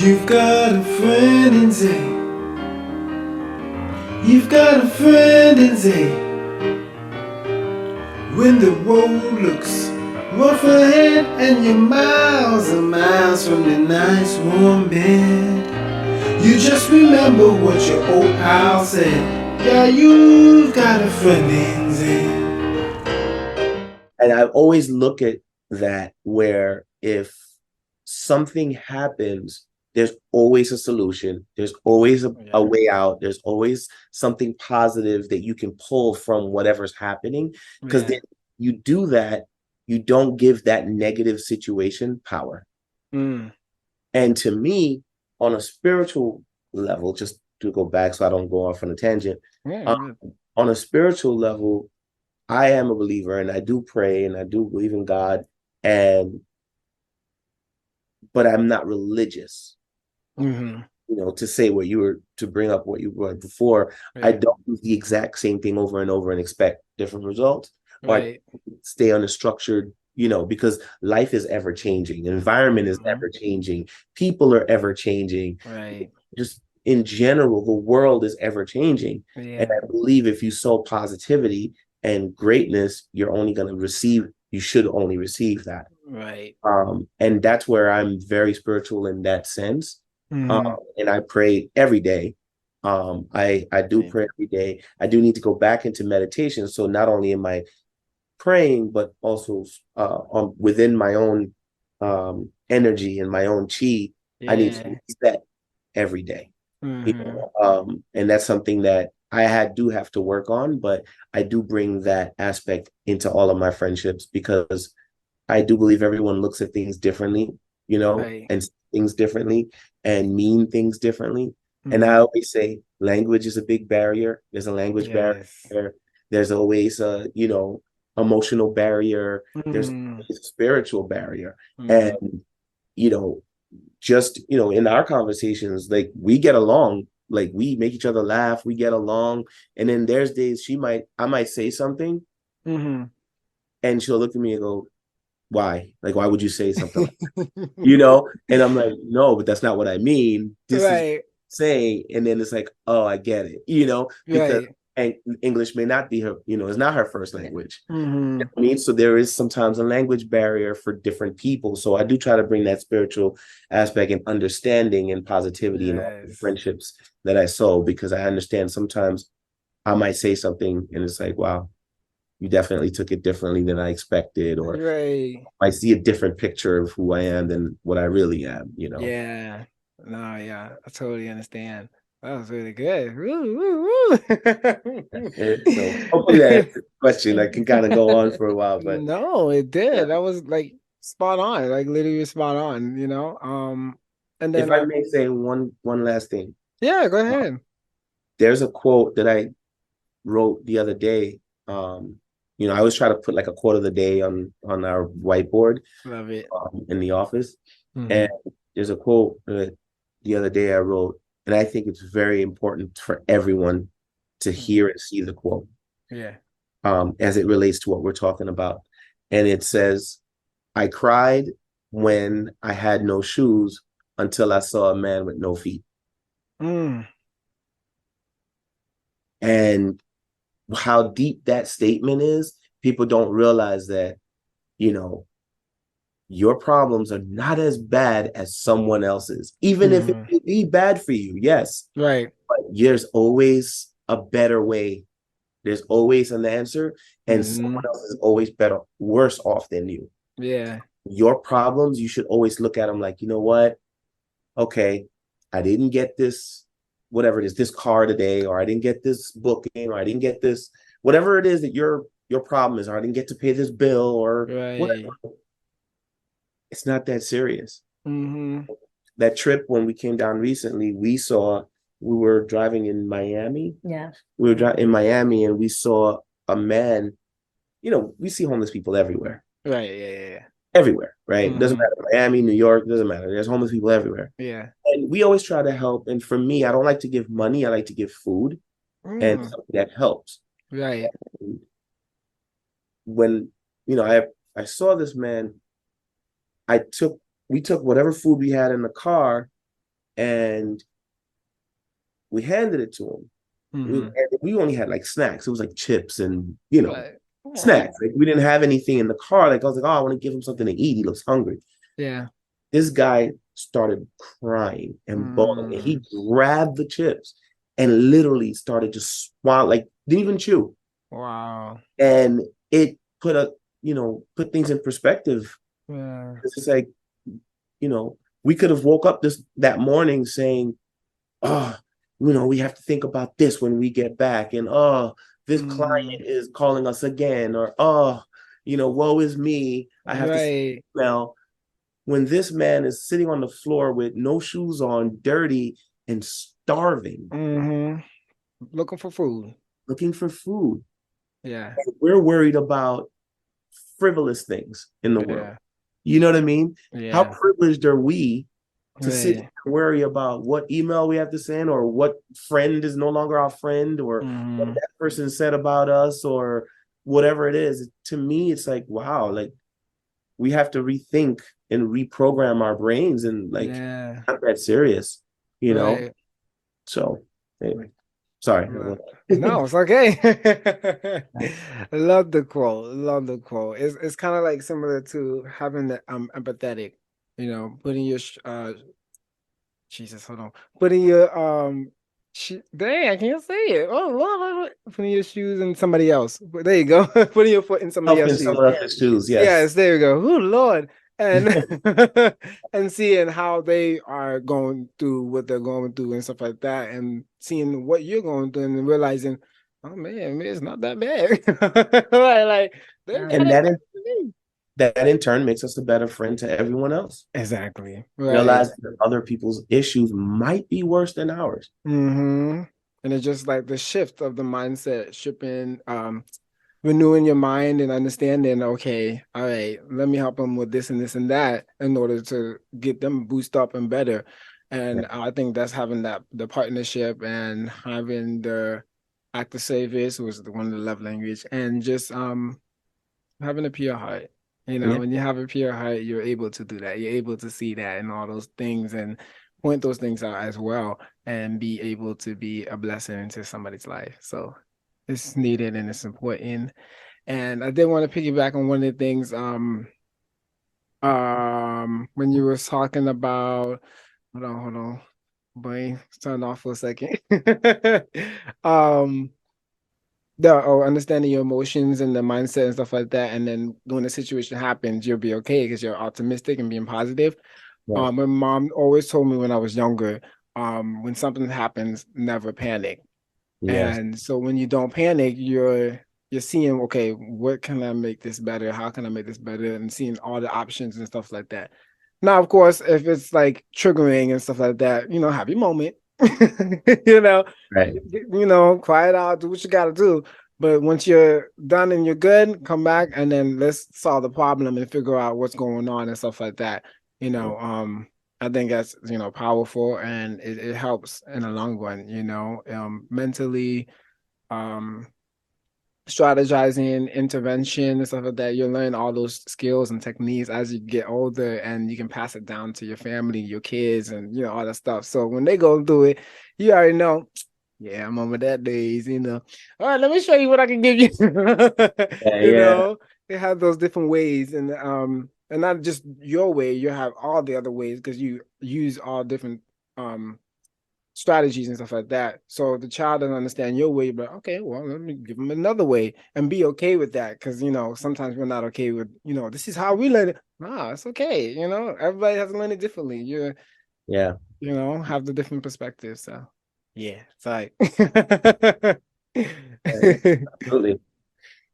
You've got a friend in Zay. You've got a friend in Zay. When the road looks rough ahead and you're miles and miles from the nice warm bed, you just remember what your old pal said. Yeah, you've got a friend in Zay. And I always look at that where if something happens, there's always a solution. There's always a Yeah. way out. There's always something positive that you can pull from whatever's happening. Because Yeah. then you do that, you don't give that negative situation power. Mm. And to me, on a spiritual level, just to go back so I don't go off on a tangent, Yeah. um, Good. on a spiritual level, I am a believer and I do pray and I do believe in God, and but I'm not religious. Mm-hmm. To say what you were to bring up what you were before, I Yeah. don't do the exact same thing over and over and expect different results, or I Right. stay on a structured, because life is ever changing, environment is Mm-hmm. ever changing, people are ever changing. Right. Just in general, the world is ever changing. And Yeah. I believe if you sow positivity and greatness, you should only receive that. Right. And that's where I'm very spiritual in that sense. Mm-hmm. And I pray every day. I do Right. pray every day. I do need to go back into meditation. So not only am I praying, but also within my own energy and my own chi, I need to Yeah. reset every day. Mm-hmm. And that's something that do have to work on, but I do bring that aspect into all of my friendships because I do believe everyone looks at things differently, Right. and things differently and mean things differently. And I Mm-hmm. always say language is a big barrier. There's a language Yes. barrier. There's always a, emotional barrier. There's Mm-hmm. always a spiritual barrier. And, Mm-hmm. you know, just, in our conversations, like we get along, like we make each other laugh, we get along. And then there's days I might say something Mm-hmm. and she'll look at me and go, why? Like, why would you say something like that? And I'm like, no, but that's not what I mean. This is Right. saying, and then it's like, oh, I get it, because Right. and English may not be her, is not her first language. Mm-hmm. I mean, so there is sometimes a language barrier for different people. So I do try to bring that spiritual aspect and understanding and positivity in all the Yes. friendships that I sow, because I understand sometimes I might say something and it's like, wow, you definitely took it differently than I expected, or Right. I see a different picture of who I am than what I really am. Yeah. No, yeah, I totally understand. That was really good. Woo, woo, So hopefully that woo. answers the question. I can kind of go on for a while, but No, it yeah. did. That was like spot on, like literally spot on, and If then I may say one last thing, yeah, go ahead. there's a quote that I wrote the other day. I always try to put like a quote of the day on our whiteboard Love it. in the office, and Hmm. there's a quote that the other day I wrote, and I think it's very important for everyone to Hmm. hear and see the quote, Yeah. as it relates to what we're talking about. And it says, I cried when I had no shoes until I saw a man with no feet. Mm. And how deep that statement is, people don't realize that, you know, your problems are not as bad as someone else's, even if it Hmm. may be bad for you. Yes, Right. but there's always a better way. There's always an answer, and someone Hmm. else is always worse off than you. Yeah. Your problems, you should always look at them like, you know what? Okay, I didn't get this, whatever it is, this car today, or I didn't get this booking, or I didn't get this, whatever it is that your problem is, or I didn't get to pay this bill, or Right. whatever. It's not that serious. Hmm. That trip when we came down recently, we were driving in Miami. Yeah. We were driving in Miami and we saw a man. We see homeless people everywhere, Right. Yeah. Yeah. Yeah. everywhere, right? It doesn't Hmm. matter. Miami, New York, doesn't matter. There's homeless people everywhere. Yeah. And we always try to help. And for me, I don't like to give money. I like to give food and Mm. something that helps. Right. And when, I saw this man, we took whatever food we had in the car and we handed it to him. We only had like snacks. It was like chips and Right. snacks. Like we didn't have anything in the car. Like I was like, oh, I want to give him something to eat. He looks hungry. Yeah. This guy started crying and bawling, and he grabbed the chips and literally started just swallow, like didn't even chew. Wow. And it put put things in perspective. Yeah. It's just like, we could have woke up that morning saying, oh, we have to think about this when we get back, and this client is calling us again, or woe is me, I have to smell. When this man is sitting on the floor with no shoes on, dirty and starving, looking for food. Yeah. And we're worried about frivolous things in the world. You know what I mean? Yeah. How privileged are we to sit and worry about what email we have to send, or what friend is no longer our friend, or what that person said about us, or whatever it is? To me, it's like, wow, like we have to rethink and reprogram our brains, and like not that serious, So anyway, sorry. No, it's okay. Love the quote. It's kind of like similar to having the empathetic, putting your Jesus, hold on. Putting your dang, I can't say it. Oh Lord, putting your shoes in somebody else. But there you go. Putting your foot in somebody else's shoes. Yes, there you go. Oh Lord. And and seeing how they are going through what they're going through and stuff like that, and seeing what you're going through, and realizing, oh man, it's not that bad. like and that in turn makes us a better friend to everyone else. Exactly. Realize that other people's issues might be worse than ours. And it's just like the shift of the mindset, renewing your mind and understanding, okay, all right, let me help them with this and this and that in order to get them boost up and better. And I think that's having the partnership and having the act of service was one of the love language, and just having a pure heart. When you have a pure heart, you're able to do that. You're able to see that and all those things, and point those things out as well, and be able to be a blessing into somebody's life. So it's needed and it's important. And I did want to piggyback on one of the things when you were talking about, hold on, boy, turn off for a second. Understanding your emotions and the mindset and stuff like that, and then when the situation happens, you'll be okay because you're optimistic and being positive. My mom always told me when I was younger, when something happens, never panic. And so when you don't panic, you're seeing, okay, what can I make this better? How can I make this better? And seeing all the options and stuff like that. Now, of course, if it's like triggering and stuff like that, have your moment. Quiet out, do what you got to do. But once you're done and you're good, come back and then let's solve the problem and figure out what's going on and stuff like that. I think that's powerful, and it helps in the long run. Mentally, strategizing, intervention, and stuff like that. You'll learn all those skills and techniques as you get older, and you can pass it down to your family, your kids, and all that stuff. So when they go through it, you already know. Yeah, I'm over that days. All right, let me show you what I can give you. They have those different ways, and not just your way. You have all the other ways because you use all different strategies and stuff like that. So the child doesn't understand your way, but okay, well, let me give them another way and be okay with that. Because sometimes we're not okay with, this is how we learn it. It's okay. Everybody has to learn it differently. Have the different perspectives. So yeah, it's like absolutely.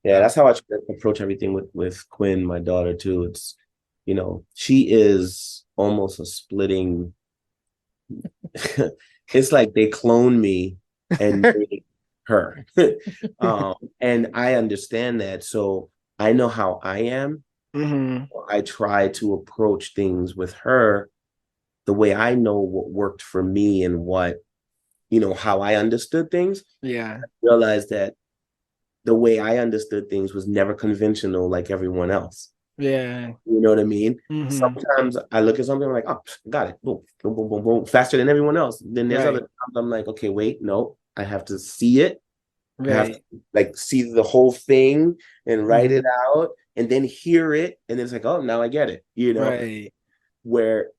Yeah, that's how I approach everything with Quinn, my daughter, too. It's, she is almost a splitting. It's like they clone me and made her. And I understand that. So I know how I am. I try to approach things with her the way I know what worked for me and what, how I understood things. Yeah. I realized that the way I understood things was never conventional like everyone else. Yeah. You know what I mean? Mm-hmm. Sometimes I look at something, I'm like, oh, got it. Boom, boom, boom, boom, boom. Faster than everyone else. Then there's other Right. times I'm like, okay, wait, no, I have to see it. I have to Right. like see the whole thing and write it Mm-hmm. out and then hear it. And then it's like, oh, now I get it. Right. Where,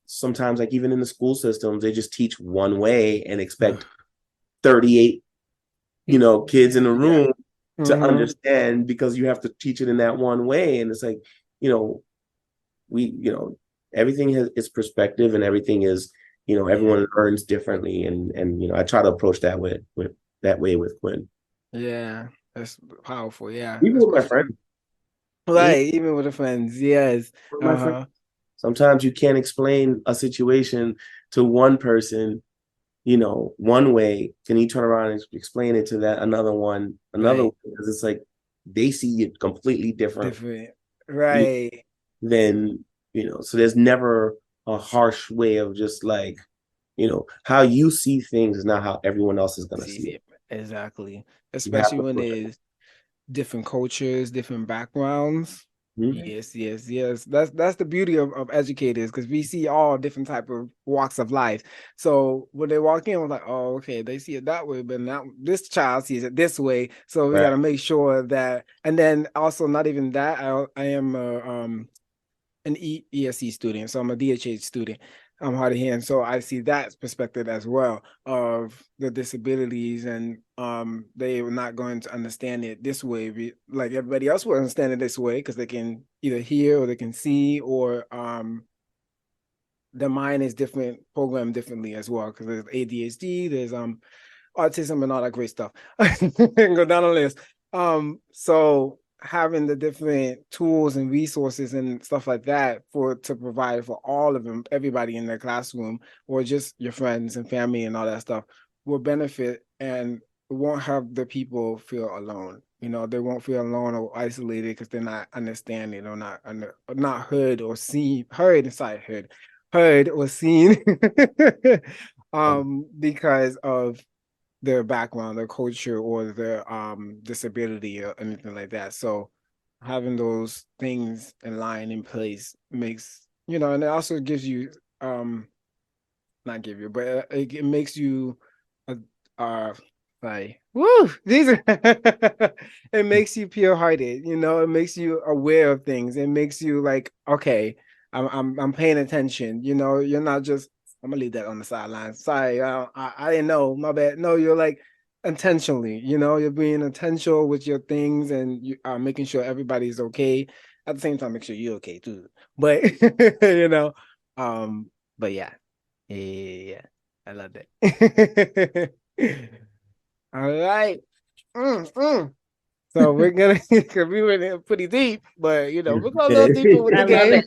sometimes like even in the school systems, they just teach one way and expect 38, kids in the Yeah. room to Mm-hmm. understand because you have to teach it in that one way. And it's like, you know, we everything has its perspective and everything is Yeah. everyone learns differently and I try to approach that with that way with Quinn, Yeah. That's powerful. Yeah. even with my Especially friends. even right. Even with the friends. Yes. with my friends, Uh-huh. sometimes you can't explain a situation to one person one way, can you turn around and explain it to that another way, Right. because it's like they see it completely different Different. Right. than so there's never a harsh way of just like how you see things is not how everyone else is going to See, see it. see, exactly. You have Especially to when push it. there's different cultures, different backgrounds. Mhm. Yes, yes, yes. That's the beauty of educators because we see all different type of walks of life. So when they walk in, we're like, oh, okay, they see it that way, but now this child sees it this way. So we got Right. to make sure that, and then also not even that. I am an ESC student, so I'm a DHH student. I'm hard of hearing, so I see that perspective as well of the disabilities, and they are not going to understand it this way, like everybody else will understand it this way because they can either hear or they can see, or the mind is different, programmed differently as well because there's ADHD, there's autism and all that great stuff. Go down the list. So having the different tools and resources and stuff like that to provide for all of them, everybody in their classroom, or just your friends and family and all that stuff, will benefit and won't have the people feel alone. They won't feel alone or isolated because they're not understanding or not heard or seen, heard or seen because of their background, their culture, or their disability or anything like that. So having those things in line in place makes and it also gives you not give you, but it makes you uh, uh like woo these are it makes you pure hearted, it makes you aware of things. It makes you like, okay, I'm paying attention, you're not just I'm gonna leave that on the sideline. Sorry, I didn't know, my bad. No, you're like intentionally, you're being intentional with your things, and you are making sure everybody's okay. At the same time, make sure you're okay too. But um, but yeah. Yeah, I love that. All right. So we're gonna because we went in pretty deep, but we're going a little deeper with the I love game. it.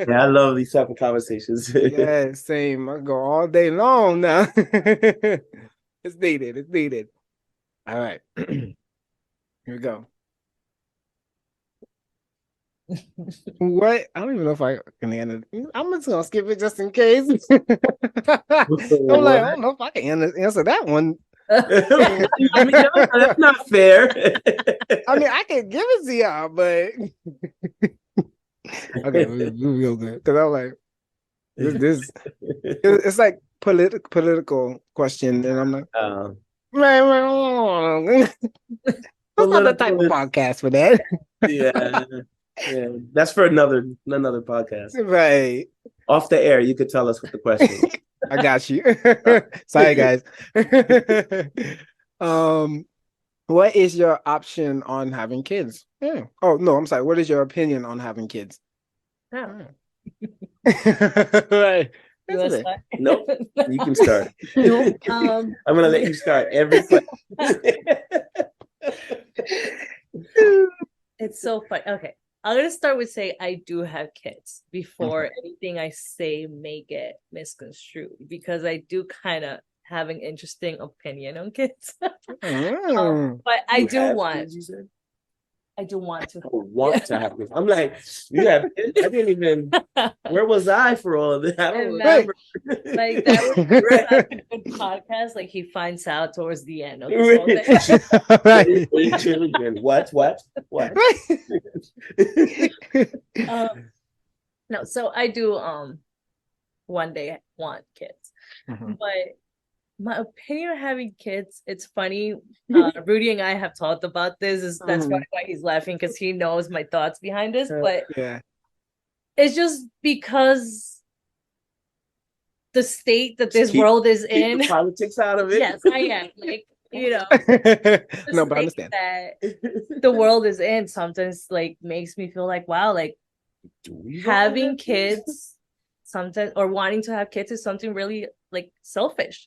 Yeah, I love these type of conversations. Yeah, same. I go all day long now. It's needed. It's needed. All right. Here we go. What? I don't even know if I can answer. I'm just gonna skip it just in case. I'm like, I don't know if I can answer that one. I mean, no, that's not fair. I mean, I can give it to y'all, but okay, we'll good. Because I'm like, this it's like political question, and I'm like, that's not the type of Political, podcast for that. yeah, yeah. That's for another podcast. Right. Off the air, you could tell us what the question was. I got you. Sorry, guys. um, what is your option on having kids? Yeah. Oh no, I'm sorry. What is your opinion on having kids? Oh, Right. you want to start? Nope. You can start. No, I'm gonna let you start every question. it's so fun. Okay, I'm gonna start with saying I do have kids before anything I say may get misconstrued, because I do kind of have an interesting opinion on kids. But I You do have want. kids, you said? I do want to. I want to have kids. I'm like, you have kids? I didn't even. Where was I for all of this? I don't remember. Like that would be such a good podcast. Like he finds out towards the end of this whole thing. Right. Children. What? No, so I do one day want kids. Mhm. But my opinion of having kids, it's funny. Rudy and I have talked about this. That's probably why he's laughing, because he knows my thoughts behind this. But Yeah. it's just because the state that this world is Keep in. the politics out of it. Yes, I am. Like, you know, No, but I understand. that the world is in sometimes like makes me feel like, wow, like having kids sometimes, or wanting to have kids, is something really like selfish.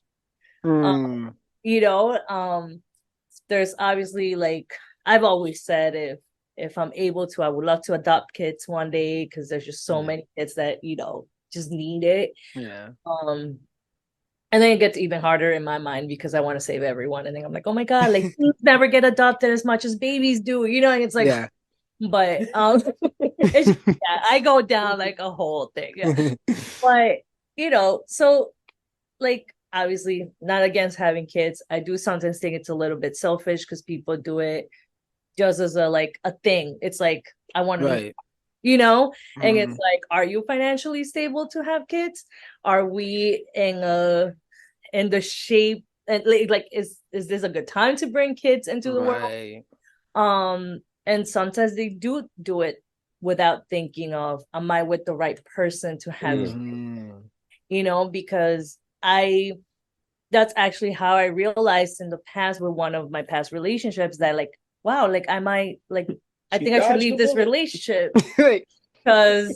Mm. You know, there's obviously, like, I've always said, if I'm able to, I would love to adopt kids one day, because there's just so many kids that, you know, just need it. Yeah. And then it gets even harder in my mind, because I want to save everyone, and then I'm like, oh my god, like kids never get adopted as much as babies do, you know. And it's like, Yeah. but it's just, yeah, I go down like a whole thing. Yeah. But you know, so like, obviously not against having kids. I do sometimes think it's a little bit selfish, because people do it just as a like a thing. It's like, I want to Right. you know. And it's like, are you financially stable to have kids? Are we in the shape, and like is this a good time to bring kids into the world? And sometimes they do it without thinking of, am I with the right person to have kids? You know, because that's actually how I realized in the past with one of my past relationships, that like, wow, like I might, like, I think I should leave this relationship, because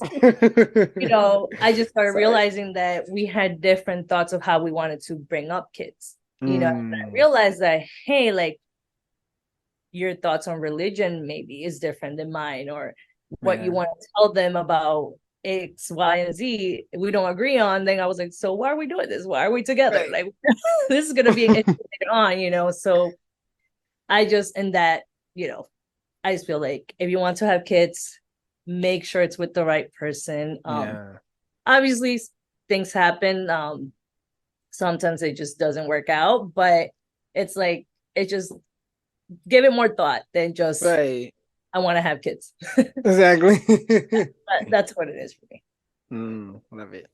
you know, I just started realizing that we had different thoughts of how we wanted to bring up kids. You know, and I realized that, hey, like, your thoughts on religion maybe is different than mine, or what you want to tell them about X, Y, and Z, we don't agree on. Then I was like, so why are we doing this? Why are we together? Like, this is gonna be an issue later on, you know. So I just, in that, you know, I just feel like, if you want to have kids, make sure it's with the right person. Obviously things happen. Sometimes it just doesn't work out, but it's like, it just, give it more thought than just, I want to have kids. Exactly. That's what it is for me. Love it.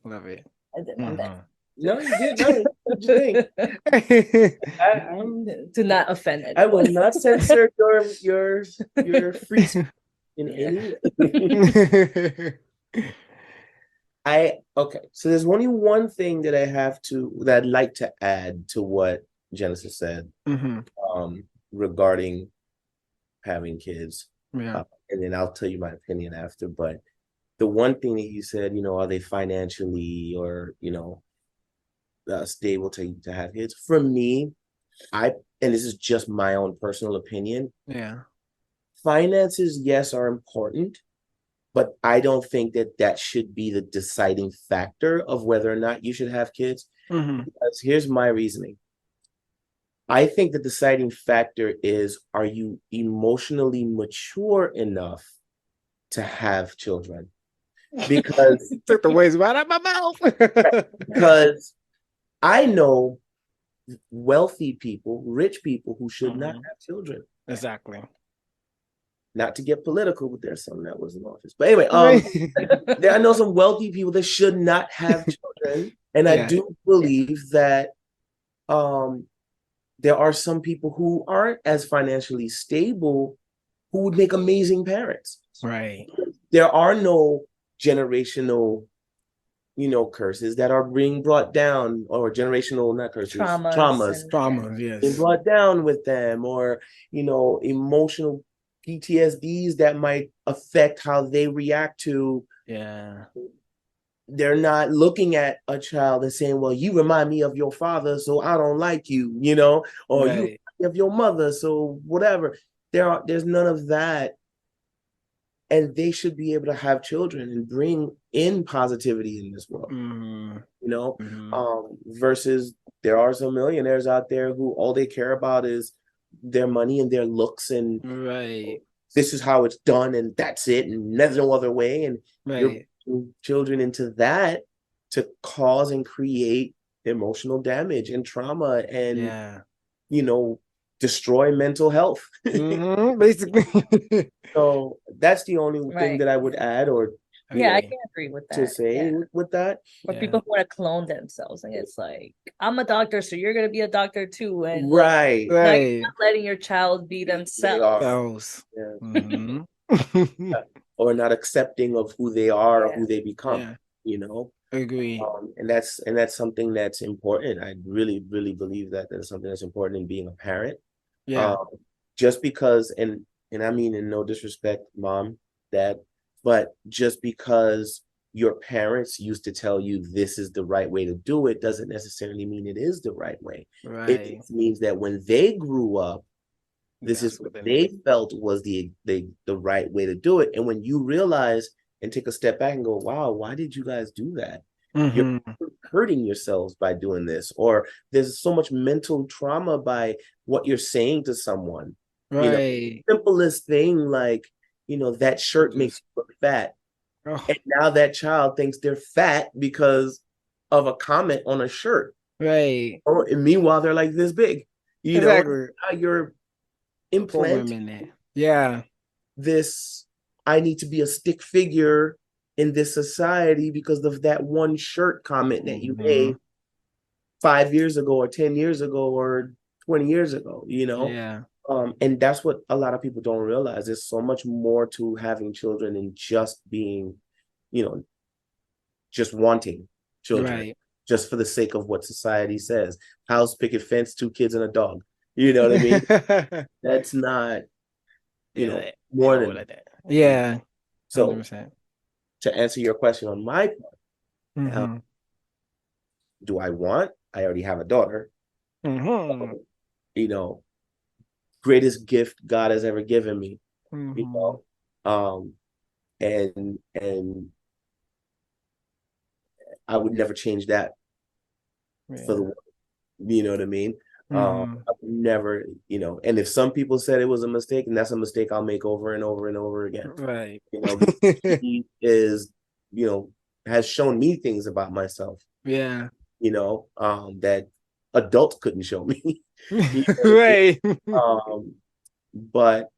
I did want that. No, you did. No, what you think? To not offend it. I will not censor your free speech in any way. Okay, so there's only one thing that I'd like to add to what Genesis said, regarding having kids. And then I'll tell you my opinion after. But the one thing that he said, you know, are they financially, or, you know, stable to have kids? For me, and this is just my own personal opinion. Finances, yes, are important, but I don't think that should be the deciding factor of whether or not you should have kids. Because here's my reasoning. I think the deciding factor is, are you emotionally mature enough to have children? Because took the words right out of my mouth. Because I know wealthy people, rich people, who should not have children. Exactly. Not to get political, but there's some that was in office. But anyway, I know some wealthy people that should not have children, and I do believe that there are some people who aren't as financially stable who would make amazing parents. There are no generational, you know, curses that are being brought down, or generational, not curses, traumas yes, being brought down with them, or, you know, emotional PTSDs that might affect how they react to. They're not looking at a child and saying, well, you remind me of your father, so I don't like you, you know, or you remind me of your mother, so whatever. There's none of that. And they should be able to have children and bring in positivity in this world, you know, versus there are some millionaires out there who all they care about is their money and their looks. And this is how it's done and that's it and there's no other way, and you're Right. putting children into that to cause and create emotional damage and trauma and Yeah. destroy mental health. Basically. So that's the only thing Right. that I would add or Yeah, I Agree. can agree with to that. say Yeah. with that. Or Yeah. people who want to clone themselves, and it's like, I'm a doctor, so you're gonna be a doctor too, and Right. like, Right. you're not letting your child be They themselves. are. Those. Yeah. Mhm. Or not accepting of who they are or Yeah. who they become, Yeah. you know. Agree. And that's something that's important. I really, really believe that that's something that's important in being a parent. Yeah. Just because, and I mean in no disrespect, mom, dad, but just because your parents used to tell you this is the right way to do it doesn't necessarily mean it is the right way. Right. It means that when they grew up, this That's is what what they felt was the right way to do it. And when you realize and take a step back and go, wow, why did you guys do that? You're Mhm. hurting yourselves by doing this, or there's so much mental trauma by what you're saying to someone. Right. Simplest thing like, that shirt makes you look fat. Oh, And now that child thinks they're fat because of a comment on a shirt. right. Oh, and meanwhile, they're like this big. Exactly. Now you're implanting Programming it. Yeah. this, I need to be a stick figure in this society because of that one shirt comment that you made 5 years ago or 10 years ago or 20 years ago, Yeah. and that's what a lot of people don't realize. There's so much more to having children than just being, just wanting children, Right. just for the sake of what society says. House, picket fence, 2 kids and a dog. You know what I mean? That's not, Yeah, more than like that. Yeah. so. 100%. To answer your question on my part, Mhm. do I want? I already have a daughter. Mhm. Greatest gift God has ever given me. Mhm. Um, and I would never change that for the Yeah. world. You know what I mean? Mhm. I would never, and if some people said it was a mistake, and that's a mistake I'll make over and over and over again. Right. Because he is, has shown me things about myself, Yeah. that adults couldn't show me. You know what I Right. mean? But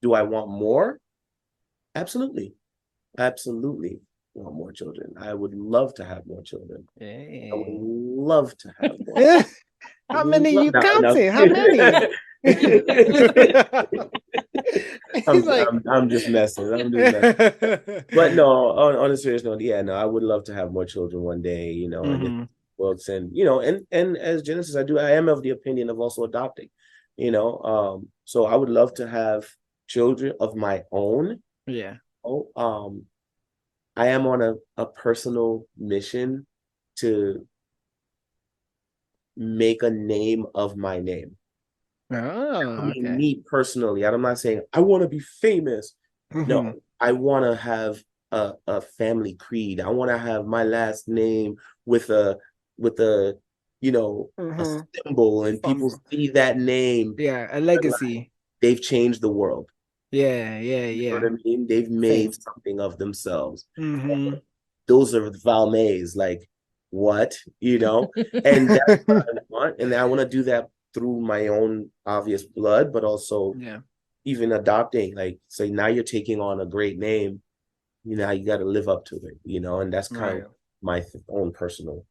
do I want more? Absolutely. Absolutely want more children. I would love to have more children. I would Hey. love to have more. How many you No, no. counting? How many? He's like, I'm just messing. I'm just messing. But no, on a serious note, yeah, no, I would love to have more children one day, and if Mhm. books and and as Genesis, I am of the opinion of also adopting, so I would love to have children of my own. Yeah. Oh, I am on a personal mission to make a name of my name. I Oh, mean, okay. me personally, I'm not saying I want to be famous. No, Mhm. I want to have a family creed. I want to have my last name with a a Mhm. symbol, and people see that name. Yeah, a They're like, legacy. they've changed the world. Yeah, yeah, You know yeah. what I mean? They've made Same. something of themselves. Mhm. Those are Valmays, like what, and that's what I want. And I want to do that through my own obvious blood, but also Yeah. even adopting, like, say, now you're taking on a great name, you got to live up to it, and that's kind Right. of my own personal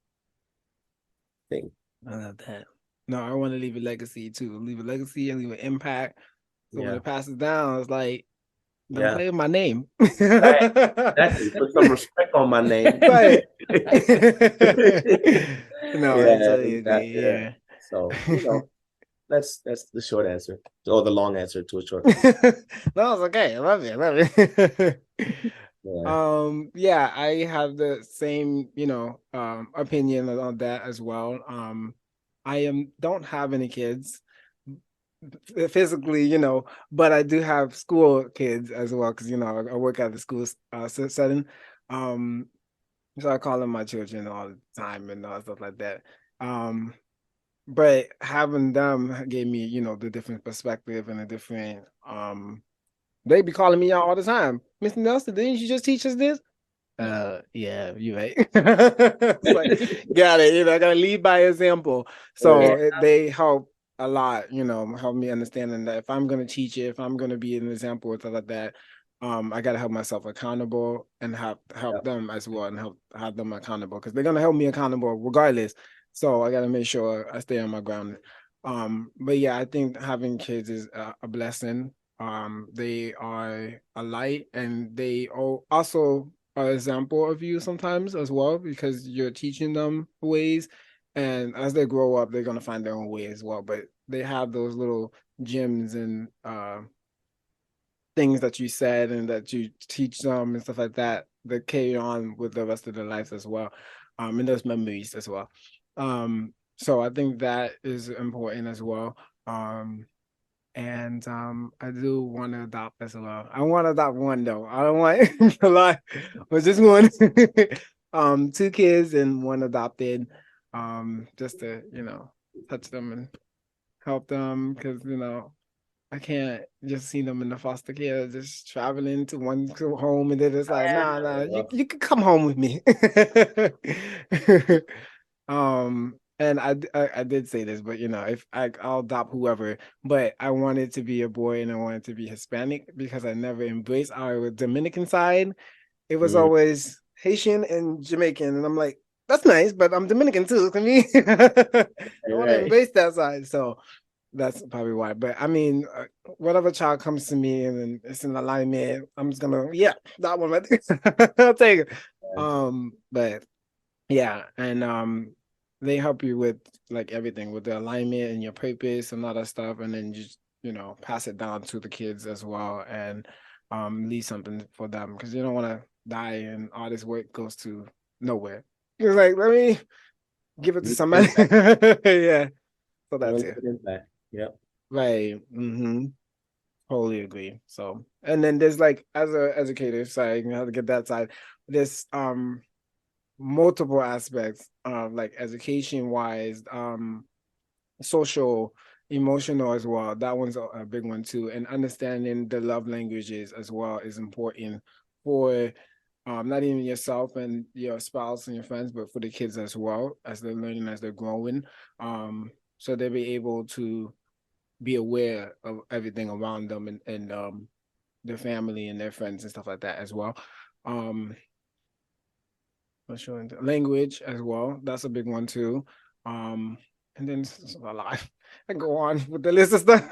thing. I love that. No, I want to leave a legacy too. Leave a legacy and leave an impact. So when Yeah. it passes down, it's like, don't Yeah. play with my name. Right. Exactly. Put some respect on my name. Right. Yeah, No, I totally yeah. agree. Yeah. So, that's the short answer, or the long answer to a short question. No, it's okay. I love it. I love it. Yeah. Yeah, I have the same, opinion on that as well. I don't have any kids physically, but I do have school kids as well because I work at the school setting. Um, so I call them my children all the time and all stuff like that. Um, but having them gave me, the different perspective and a different They be calling me out all the time. Mr. Nelson, didn't you just teach us this? Yeah, you right. It's like, got it. I gotta lead by example. So they help a lot, help me understanding that if I'm gonna teach it, if I'm gonna be an example or stuff like that, I gotta help myself accountable and help them as well and have them accountable because they're gonna help me accountable regardless. So I gotta make sure I stay on my ground. But yeah, I think having kids is a blessing. They are a light and they also an example of you sometimes as well because you're teaching them ways, and as they grow up they're going to find their own way as well, but they have those little gems and things that you said and that you teach them and stuff like that that carry on with the rest of their lives as well, and those memories as well. So I think that is important as well. And I do want to adopt as well. I want to adopt one though. I don't want a lot, but just one. 2 kids and one adopted. Just to touch them and help them because I can't just see them in the foster care, just traveling to one home and then it's like, nah, you can come home with me. And I did say this, but if I'll adopt whoever, but I want it to be a boy and I want it to be Hispanic because I never embraced our Dominican side. It was always Haitian and Jamaican, and I'm like, that's nice, but I'm Dominican too. I mean, I want to embrace that side, so that's probably why. But I mean, whatever child comes to me and then it's in alignment, I'm just gonna that one right there. I'll take it. But yeah, and they help you with like everything with the alignment and your purpose and all that stuff, and then just pass it down to the kids as well and leave something for them because you don't want to die and all this work goes to nowhere. It's like, let me give it to somebody. Yeah, so that's it. Yep. Right. Totally agree. So, and then there's like as a educator side, you have to get that side. There's multiple aspects of like education wise, social, emotional as well. That one's a big one too. And understanding the love languages as well is important for not even yourself and your spouse and your friends, but for the kids as well as they're learning, as they're growing. So they'll be able to be aware of everything around them and their family and their friends and stuff like that as well. Language as well. That's a big one too. And then a lot. I go on with the list of stuff.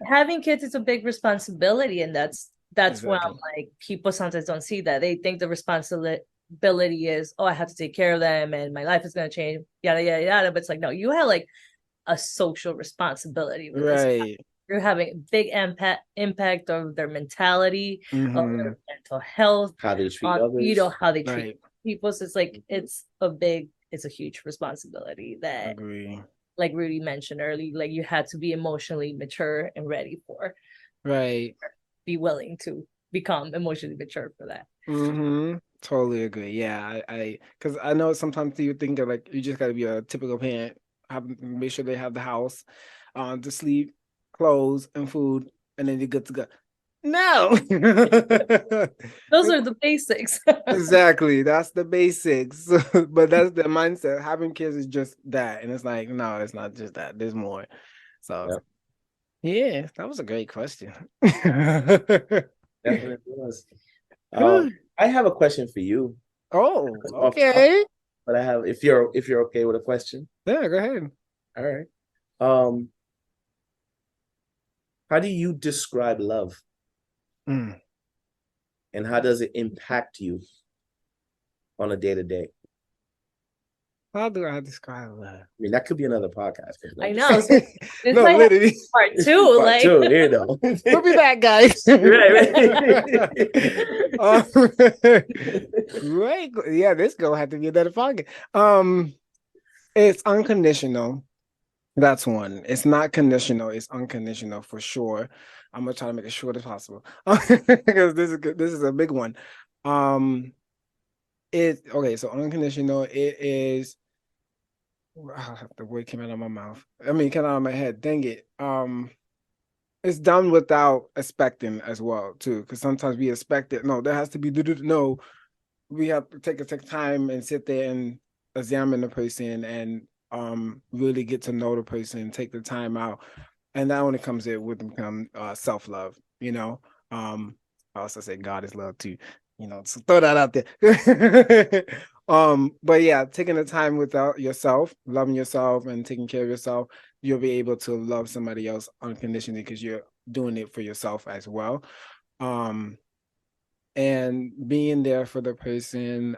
Having kids is a big responsibility, and that's Exactly. when like people sometimes don't see that. They think the responsibility is, oh, I have to take care of them and my life is going to change, yada yada yada. But it's like, no, you have like a social responsibility with right. You're having big impact of their mentality, of their mental health, how they treat others, how they treat people. So it's like it's a huge responsibility that, agree, like Rudy mentioned earlier, like you had to be emotionally mature and ready for, be willing to become emotionally mature for that. Totally agree. Yeah, I because I know sometimes you think that like you just got to be a typical parent, make sure they have the house, to sleep, clothes, and food, and then you're good to go. No, those are the basics. Exactly, that's the basics. But that's the mindset. Having kids is just that, and it's like, no, it's not just that. There's more. So, yeah, that was a great question. Definitely was. I have a question for you. Oh, okay. But I have, if you're okay with a question. Yeah, go ahead. All right. How do you describe love? And how does it impact you on a day-to-day? How do I describe love? I mean, that could be another podcast. I know. So no, literally. Part two. Part two, you know. We'll be back, guys. Right. Yeah, this gonna have to be another podcast. It's unconditional. That's one. It's not conditional. It's unconditional for sure. I'm gonna try to make it short as possible because this is a big one. So unconditional. It is. The word came out of my mouth. I mean, came out of my head. Dang it. it's done without expecting as well too, because sometimes we expect it. No, there has to be no. We have to take time and sit there and examine the person and really get to know the person, take the time out, and that only comes in with self-love. I also say God is love too. So throw that out there. But yeah, taking the time without yourself, loving yourself and taking care of yourself, you'll be able to love somebody else unconditionally because you're doing it for yourself as well. And being there for the person,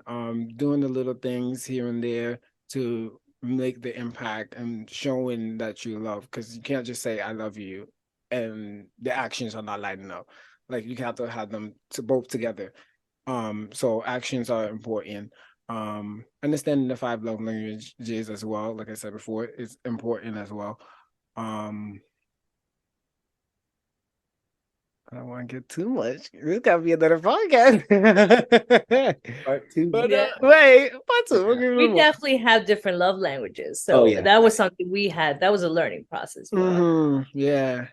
doing the little things here and there to make the impact and showing that you love, because you can't just say I love you and the actions are not lining up. Like you have to have them both together. So actions are important. Understanding the 5 love languages as well, like I said before, is important as well. I don't want to get too much. This gotta be another podcast. Part 2. But Yeah. wait, part 2. We definitely have different love languages. So that was something we had. That was a learning process for us. Yeah.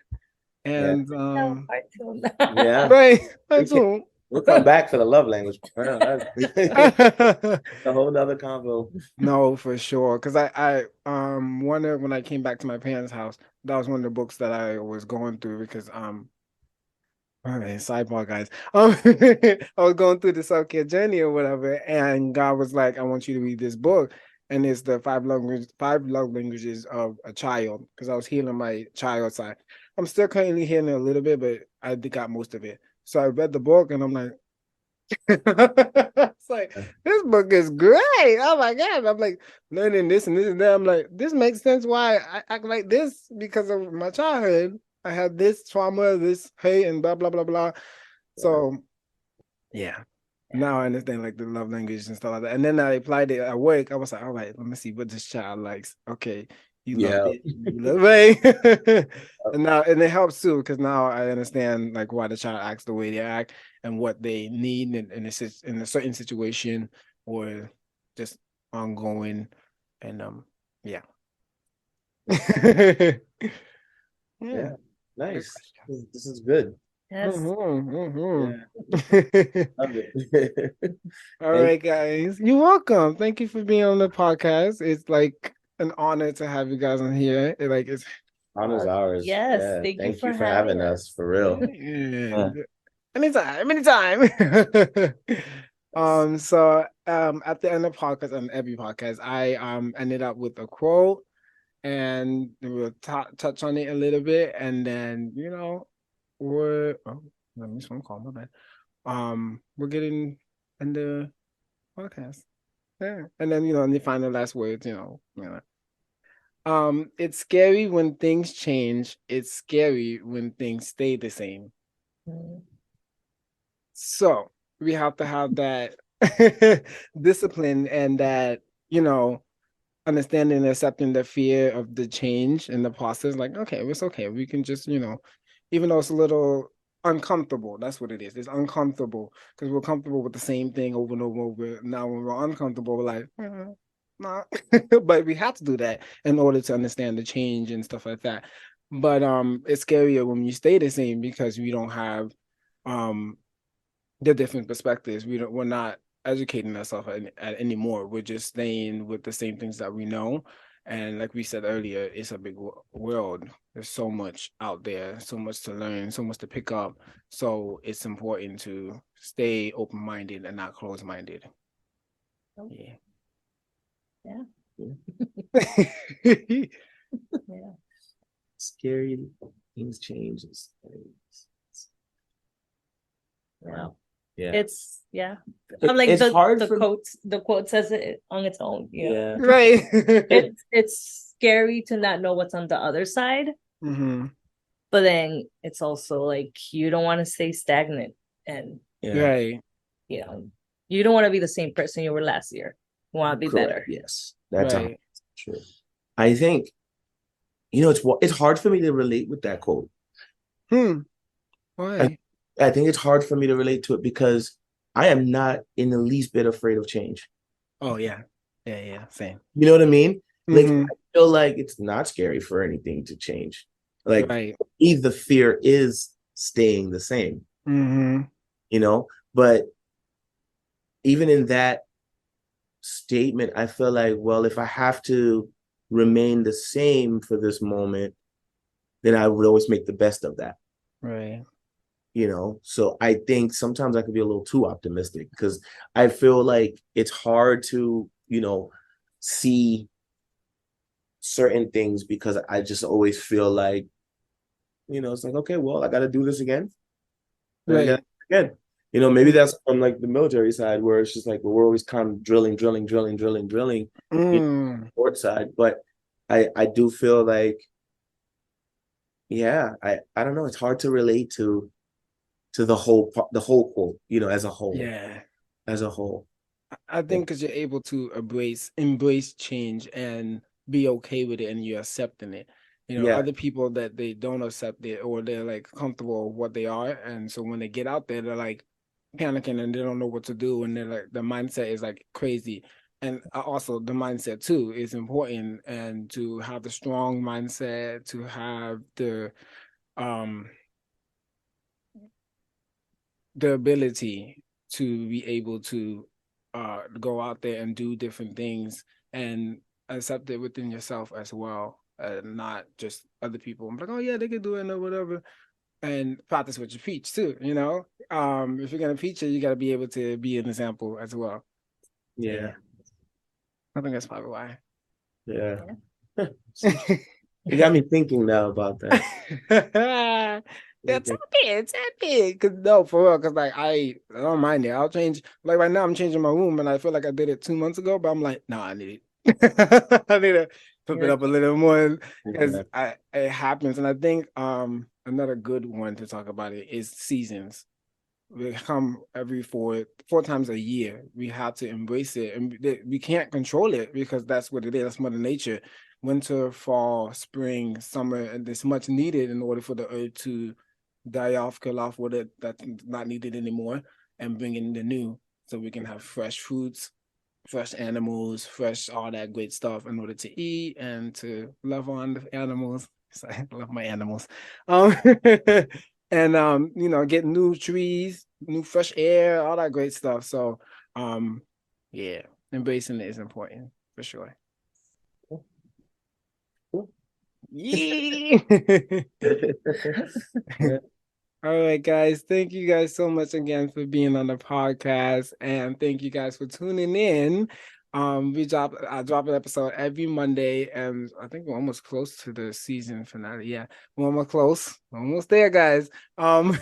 And Part 2. Yeah. right. Part 2. We'll come back to the love language. That's a whole nother convo. No, for sure. Because I wonder when I came back to my parents' house, that was one of the books that I was going through because all right, sidebar, guys. I was going through the self-care journey or whatever, and God was like, "I want you to read this book." And it's the 5 love languages of a child, because I was healing my child side. I'm still currently healing a little bit, but I got most of it. So I read the book, and I'm like, it's like, this book is great. Oh my God. I'm like learning this and this and that. I'm like, this makes sense why I act like this because of my childhood. I had this trauma, this hate, and blah, blah, blah, blah. So, yeah. Now I understand like the love language and stuff like that. And then I applied it at work. I was like, all right, let me see what this child likes. Okay. You love it. You love it. And it helps too, because now I understand like why the child acts the way they act and what they need in a certain situation or just ongoing. And yeah. Yeah. Nice. This is good. Yes. Love it. All right, guys. You're welcome. Thank you for being on the podcast. It's like an honor to have you guys on here. It's honor's ours. Yes. Yeah. Thank you for having us, for real. Yeah. Anytime. So at the end of podcast and every podcast, I ended up with a quote. And we'll touch on it a little bit, and then let me phone call my bad. We're getting in the podcast, yeah, and then the final last words, it's scary when things change. It's scary when things stay the same. So we have to have that discipline and that understanding and accepting the fear of the change in the process. Like, okay, it's okay. We can just, even though it's a little uncomfortable, that's what it is. It's uncomfortable because we're comfortable with the same thing over and over and over. Now, when we're uncomfortable, we're like, nah. But we have to do that in order to understand the change and stuff like that. But it's scarier when you stay the same because we don't have the different perspectives. We're not educating ourselves anymore. We're just staying with the same things that we know. And like we said earlier, it's a big world. There's so much out there, so much to learn, so much to pick up. So it's important to stay open-minded and not closed-minded. Yeah. Yeah. Scary things change. Wow. Yeah. It's I'm like it's hard the quote says it on its own. Yeah. Right. It's scary to not know what's on the other side. Mm-hmm. But then it's also like you don't want to stay stagnant and right. You don't want to be the same person you were last year. You want to be better. Yes. That's true. I think it's hard for me to relate with that quote. Why? I think it's hard for me to relate to it because I am not in the least bit afraid of change. Oh, yeah. Yeah, same. You know what I mean? Like, I feel like it's not scary for anything to change. Like, Right. the fear is staying the same, you know? But even in that statement, I feel like, well, if I have to remain the same for this moment, then I would always make the best of that. Right. You know, so I think sometimes I could be a little too optimistic because I feel like it's hard to, you know, see certain things because I just always feel like, you know, it's like, okay, well, I got to do this again. And I got Right. to do it again. You know, maybe that's on like the military side where it's just like, well, we're always kind of drilling, you know, sport side. But I do feel like, yeah, I don't know. It's hard to relate to the whole quote, you know, as a whole. Yeah. As a whole. I think because you're able to embrace change and be okay with it and you're accepting it. You know, Yeah. other people that they don't accept it or they're like comfortable with what they are. And so when they get out there, they're like panicking and they don't know what to do. And they're like, the mindset is like crazy. And also the mindset too is important, and to have the strong mindset, to have um the ability to be able to go out there and do different things and accept it within yourself as well, not just other people. I'm like, oh yeah, they can do it or whatever. And practice what you preach too, you know. If you're gonna preach it, you gotta be able to be an example as well. Yeah. I think that's probably why. Yeah. You got me thinking now about that. It's happy. Cause no, for real. Cause like I don't mind it. I'll change. Like right now, I'm changing my room, and I feel like I did it 2 months ago. But I'm like, no, I need it. I need to flip it up a little more because it happens. And I think another good one to talk about it is seasons. We come every four times a year. We have to embrace it, and we can't control it because that's what it is. That's Mother Nature. Winter, fall, spring, summer, and it's much needed in order for the earth to die off, kill off what that's not needed anymore, and bring in the new, so we can have fresh fruits, fresh animals, fresh all that great stuff in order to eat and to love on the animals. So I love my animals. And you know, get new trees, new fresh air, all that great stuff. So yeah, embracing it is important for sure. Yeah. All right, guys. Thank you guys so much again for being on the podcast, and thank you guys for tuning in. I drop an episode every Monday, and I think we're almost close to the season finale. Yeah, we're almost close, almost there, guys. But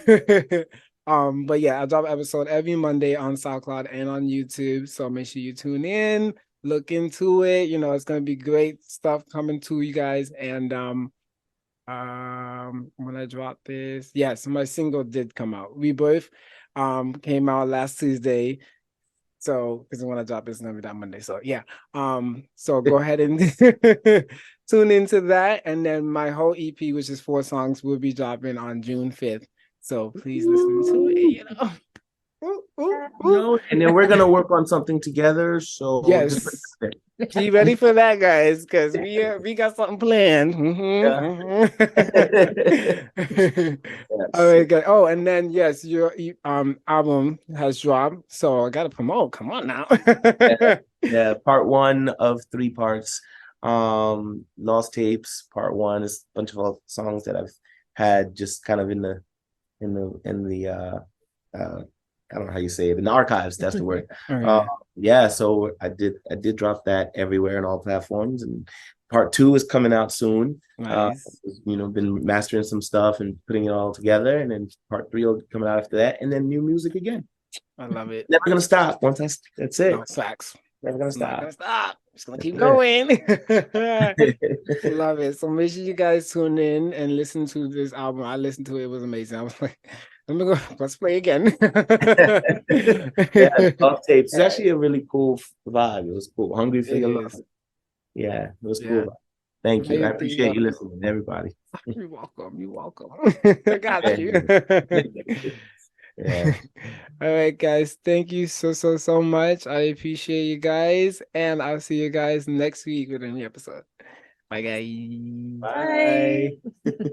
yeah, I drop an episode every Monday on SoundCloud and on YouTube. So make sure you tune in, look into it. You know, it's gonna be great stuff coming to you guys, and when I dropped this, yes, my single did come out. Rebirth came out last Tuesday. So because when I drop it's gonna be that Monday. So yeah. So go ahead and tune into that. And then my whole EP, which is 4 songs, will be dropping on June 5th. So please listen to it, you know. No, and then we're gonna work on something together. So yes, be ready for that, guys, because we got something planned. All right, guys. Oh, and then yes, your album has dropped, so I gotta promote. Come on now. Yeah, part 1 of 3 parts. Lost Tapes, part 1 is a bunch of songs that I've had just kind of in the I don't know how you say it, in the archives, that's the word. Yeah, so I did drop that everywhere on all platforms, and part 2 is coming out soon. Nice. You know, been mastering some stuff and putting it all together, and then part 3 will be coming out after that, and then new music again. I love it. Never gonna stop. Once that's it. No, facts. Never gonna stop. Not gonna stop. Just gonna keep going. Love it. So make sure you guys tune in and listen to this album. I listened to it. It was amazing. I was like, let me go. Let's play again. Yeah, Lost Tapes. It's actually a really cool vibe. It was cool. Hungry for your love. Yeah, it was cool. Thank you. I appreciate you listening, everybody. You're welcome. You're welcome. I got you. Yeah. All right, guys. Thank you so much. I appreciate you guys, and I'll see you guys next week with a new episode. Bye, guys. Bye.